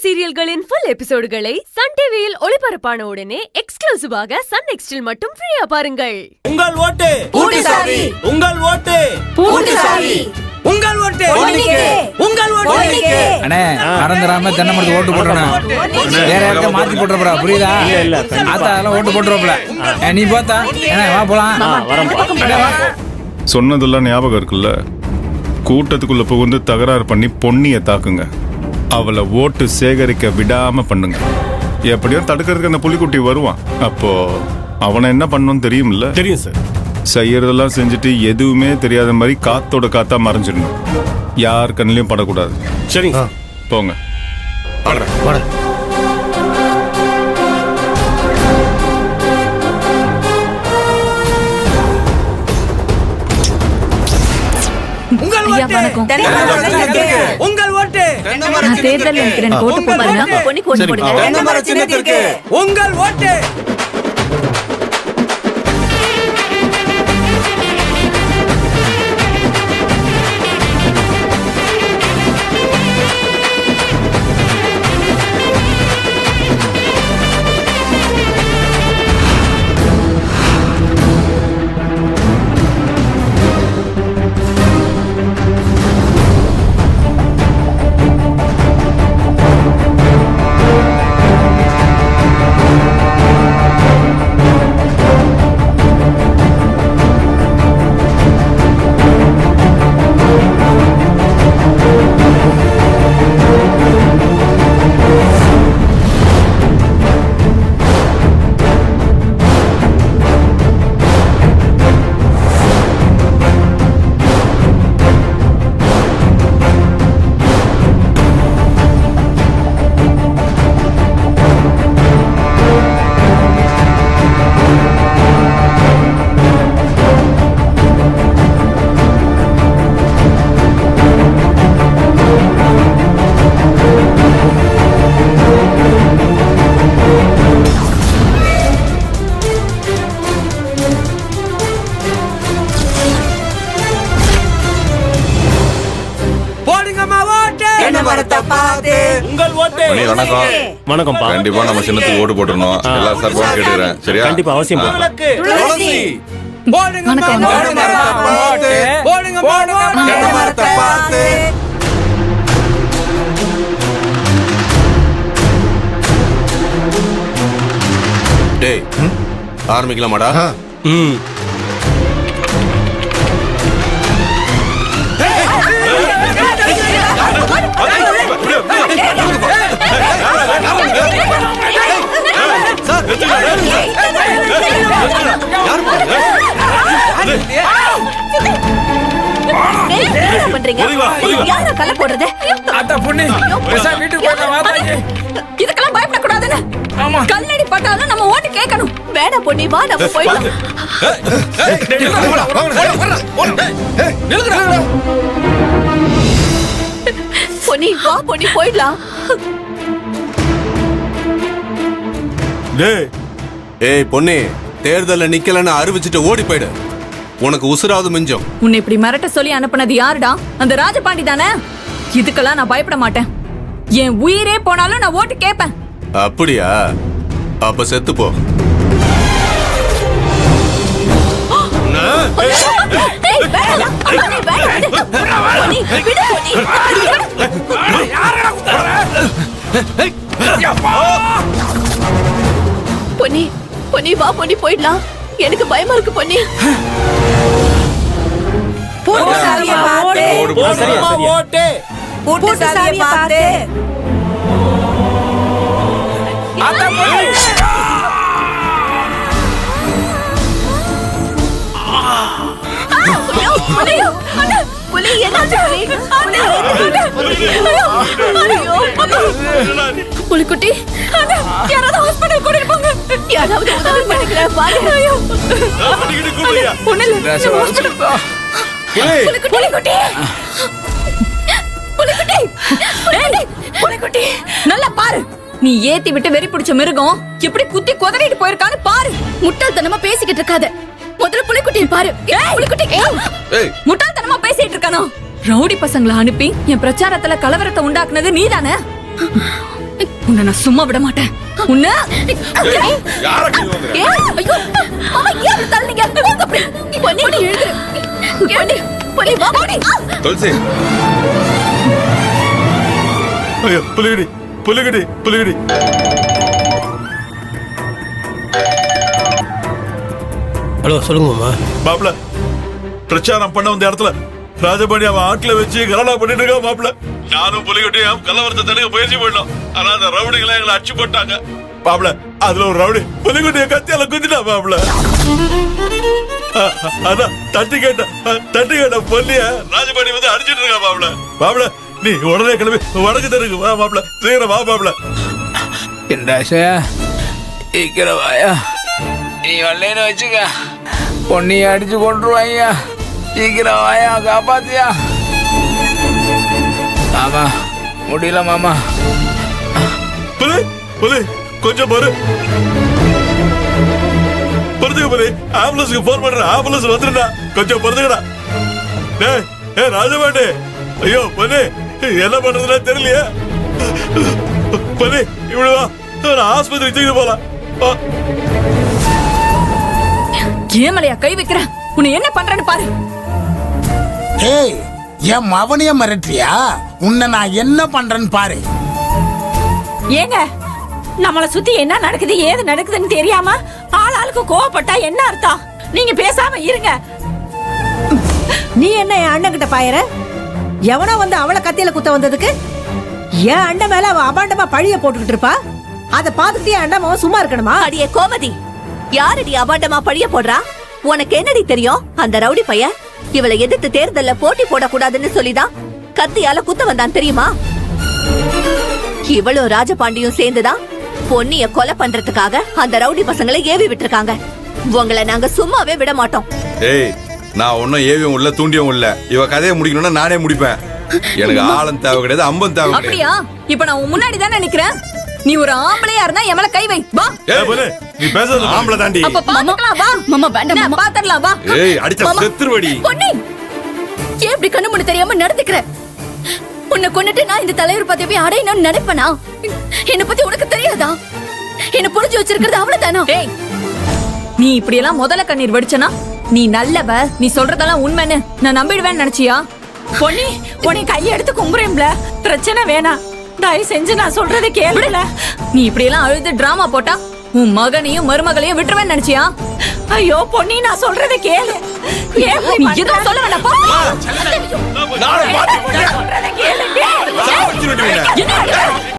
சீரியல்களின் full எபிசோடுகளை Sun டிவியில் ஒளிபரப்பான உடனே எக்ஸ்க்ளூசிவாக சன் நெக்ஸ்டில் மட்டும் ஃப்ரீயா பாருங்கள். உங்கள் ஓட்டு பூட்டிசாவி, உங்கள் ஓட்டு பூட்டிசாவி, உங்கள் ஓட்டு உங்கள் ஓட்டு. அண்ணே மறந்துடாம தென்னை மரத்துக்கு ஓட்டு போட்டுறேன். வேற யாருக்கா மாத்தி போட்டுறப்பா, புரியுதா? ஆத்தா அதெல்லாம் ஓட்டு போட்டுறப்பல. நீ பார்த்தா வா போலாம். சொன்னதெல்லாம் ஞாபகம் இருக்குல்ல? கூட்டத்துக்குள்ள புகுந்து தகராறு பண்ணி பொன்னியை தாக்குங்க. அவளை ஓட்டு சேகரிக்க விடாம பண்ணுங்க. எப்படியோ தடுக்கிறதுக்கு அந்த புலிக்குட்டி வருவான். அப்போ அவனை என்ன பண்ணணும்னு தெரியும்ல? தெரியும் சார். செய்யறதெல்லாம் செஞ்சுட்டு எதுவுமே தெரியாத மாதிரி காத்தோட காத்தா மறைஞ்சிடணும். யார் கண்ணிலையும் படக்கூடாது. சரிங்க போங்க. உங்கள் ஓட்டு தேர்தல் ஓட்டு போடுங்க. உங்கள் ஓட்டு. வணக்கம். கண்டிப்பா நம்ம சின்னத்துக்கு ஓட்டு போட்டுறணும். எல்லா சார்பாகவும் கேட்டுக்கிறேன். சரியா? கண்டிப்பா அவசியம். டேய் ஆரம்பிக்கலாமாடா? இதுக்கெல்லாம் பயப்படக்கூடாதுன்னு கல்லடி பட்டாலும் நம்ம ஓட்டு கேட்கணும். வேணா பொண்ணி வா, நம்ம போயிடலாம். பொண்ணி வா, பொண்ணி போயிடலாம். ஏய் பொண்ணே, தேர்தல்ல நிக்கலன்னு அறிவிச்சுட்டு ஓடி போயிடு. உனக்கு உசுராவது மிஞ்சம். உன்னை இப்படி மிரட்ட சொல்லி அனுப்புனது யாருடா? அந்த ராஜபாண்டி தானே? இதுக்கெல்லாம் நான் பயப்பட மாட்டேன். என் உயிரே போனாலும் நான் ஓட்டு கேட்பேன். அப்படியா? அப்ப செத்து போ. பொன்னி பொன்னி வா, பொன்னி போயிடலாம். எனக்கு பயமா இருக்கு பொன்னி. புலிக்குட்டி, யாராவது ஹாஸ்பிடல் கூட்டிட்டு போங்க. யாராவது உதவி பண்ணுங்க. நல்லா பாரு. நீ ஏத்தி விட்டு வெறி பிடிச்ச மிருகம் எப்படி குத்தி கொதறிட்டு போயிருக்கான்னு பாரு. முட்டாள்தனமா பேசிக்கிட்டு இருக்காத. முதல்ல புலிக்குட்டியை பாரு. புலிக்குட்டி முட்டாள்தனமா பேசிட்டு இருக்கானோ? ரவுடி பசங்களை அனுப்பி என் பிரச்சாரத்துல கலவரத்தை உண்டாக்குனது நீதானே? உன்னை நான் சும்மா விட மாட்டேன் உன்னை ஐயோ மாமா ஏன் தள்ளிங்க போங்க அப்படி பொன்னி எழுது பொன்னி வா பொன்னி துளசி ஐயோ புலிகுடி புலிகுடி புலிகுடி ஹலோ சொல்லுங்க மாமா. மாப்பிள பிரச்சாரம் பண்ண வந்த இடத்துல ராஜபாண்டி அவன் ஆட்ல வச்சு கலடா பண்ணிட்டு இருக்கா மாப்பிள. நானும் புலிகுட்டியும் கலவரத்தை தடுக்க முயற்சி பண்ணோம். ஆனா அந்த ரவுடிகளை எங்களை அச்சு போட்டாங்க மாப்பிள. அதுல ஒரு ரவுடி புலிகுட்டிய கத்தியால குத்திட்டா மாப்பிள. அதான் தட்டி கேட்ட பொல்லிய ராஜபாண்டி வந்து அடிச்சிட்டு இருக்கா மாப்பிள. மாப்பிள நீ உடனே கிளம்பி வடக்கு தெருக்கு வா மாப்பிள. சீக்கிரம் வா மாப்பிள. வாயா நீ வரலன்னு வச்சுக்க பொண்ணியை அடிச்சு கொண்டுருவாங்க. சீக்கிரம் வாயா காப்பாத்தியா. மாமா முடியல மாமா. புலி புலி கொஞ்சம் பொறு பொறுத்துக்க புலி. ஆம்புலன்ஸுக்கு போன் பண்ற. ஆம்புலன்ஸ் வந்துருடா. கொஞ்சம் பொறுத்துக்கடா. ஏ ராஜபாண்டி ஐயோ பொண்ணு என்ன பண்றதுன்னா தெரியலையே. பொண்ணு இப்படி வா ஆஸ்பத்திரி தூக்கிட்டு போலாம். ஏமலையா கை வைக்கிற உன்னை என்ன பண்றேன்னு பாரு. ஏய் என் மவனைய மிரட்டியா? உன்னை நான் என்ன பண்றேன்னு பாரு. ஏங்க நம்மள சுத்தி என்ன நடக்குது ஏது நடக்குதுன்னு தெரியாம ஆளாளுக்கு கோவப்பட்டா என்ன அர்த்தம்? நீங்க பேசாம இருங்க. நீ என்ன என் அண்ணன் கிட்ட பாயற? எவனோ வந்து அவளை கத்தியில குத்த வந்ததுக்கு என் அண்ணன் மேல அவ அபாண்டமா பழிய போட்டுக்கிட்டு இருப்பா. அத பாத்துக்கிட்டே அண்ணன் சும்மா இருக்கணுமா? அடியே கோமதி, யாரடி அபாண்டமா பழிய போடுறா? உனக்கு என்னடி தெரியும்? அந்த ரவுடி பையன் இவளை எதிர்த்து தேர்தல்ல போட்டி போடக்கூடாதுன்னு சொல்லிதான் கத்தியால குத்த வந்தான் தெரியுமா? இவளும் ராஜபாண்டியும் சேர்ந்துதான் பொன்னிய கொலை பண்றதுக்காக அந்த ரவுடி பசங்களை ஏவி விட்டுருக்காங்க. உங்களை நாங்க சும்மாவே விட மாட்டோம். ஏய் நான் ஒன்னும் ஏவியும் உள்ள தூண்டியும் இல்ல. இவ கதையை முடிக்கணும்னா நானே முடிப்பேன். எனக்கு ஆழம் தேவை கிடையாது, அம்பம் தேவை கிடையாது. அப்படியா? இப்ப நான் உன் முன்னாடி தானே நிக்கிறேன். நீ ஒரு ஆம்பளையா இருந்தா என் மேல கை வை. வா. ஏய் பொண்ணு நீ பேசுறது ஆம்பளை தாண்டி. அப்ப பாத்துக்கலாம் வா. மாமா வேண்டாம் மாமா. பாத்துக்கலாம் வா. ஏய் அடிச்ச செத்துருவடி. பொன்னி ஏன் இப்படி கண்ணு மூடி தெரியாம நடந்துக்கிற? உன்னை கொன்னுட்டு நான் இந்த தலைவர் பதவி அடையணும்னு நினைப்பனா? என்ன பத்தி உனக்கு தெரியாதா? என்ன புரிஞ்சு வச்சிருக்கிறது அவ்வளவுதானா? ஏய் நீ இப்படி எல்லாம் முதல்ல கண்ணீர் வடிச்சனா நீ நல்லவ, நீ சொல்றதெல்லாம் உண்மைன்னு நான் நம்பிடுவேன்னு நினைச்சியா? பொன்னி உன்னை கையெடுத்து கும்புறேன்ல. பிரச்சனை வேணாம், தயவு செஞ்சு நான் சொல்றதை கேளுல. நீ இப்படி எல்லாம் அழுது டிராமா போட்டா உன் மகனையும் மருமகளையும் விட்டுருவேன்னு நினைச்சியா? ஐயோ பொன்னி நான் சொல்றதை கேளு. நீ எதுவும் சொல்ல வேண்டாம் போ. நானே பாத்து சொல்றதை கேளு. சாவடிச்சு விடுவீங்க. என்ன